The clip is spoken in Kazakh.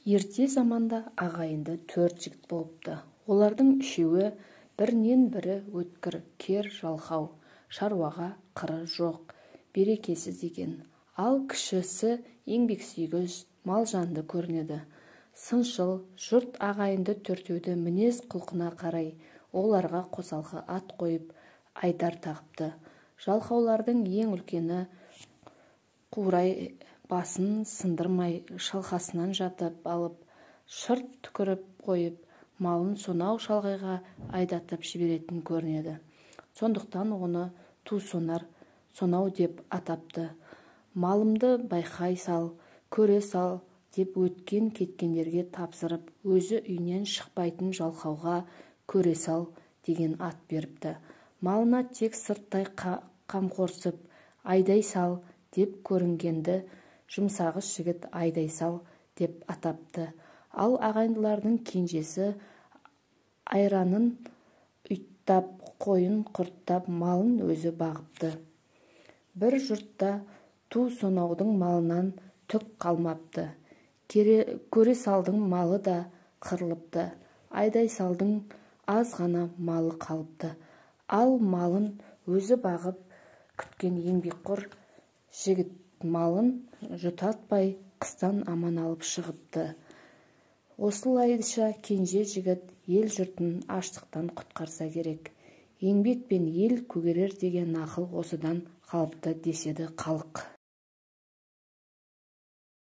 Ерте заманда ағайынды 4 жігіт болыпты. Олардың үшеуі бірінен бірі өткір, кер, жалқау, шаруаға қыры жоқ, берекесіз екен. Ал кішісі еңбексүйгіш, малжанды көрінеді. Сыншыл жұрт ағайынды төртеуді мінез құлқына қарай оларға қосалқы ат қойып айдар тағыпты. Жалқаулардың ең үлкені қурай басын сындырмай шалқасынан жатып алып, шырт түкіріп қойып, малын сонау шалғайға айдатып жіберетін көрінеді. Сондықтан оны Тусонар сонау деп атапты. Малымды байқай сал, көре сал деп өткен кеткендерге тапсырып, өзі үйінен шықпайтын жалқауға көре сал деген ат беріпті. Малына тек сырттай қамқорсып, айдай сал деп көрінгенді жұмсағыш жігіт айдай сал деп атапты. Ал ағайындылардың кенжесі айранын ұйттап, қойын құрттап, малын өзі бағыпты. Бір жұртта Ту-сонаудың малынан түк қалмапты. Көре салдың малы да қырылыпты. Айдай салдың аз ғана малы қалыпты. Ал малын өзі бағып күткен еңбекқор жігіт малын жұтатпай қыстан аман алып шығыпты. Осылайша кенже жігіт ел жұртын аштықтан құтқарса керек. Еңбек пен ел көгерер деген нақыл осыдан қалыпты деседі халық.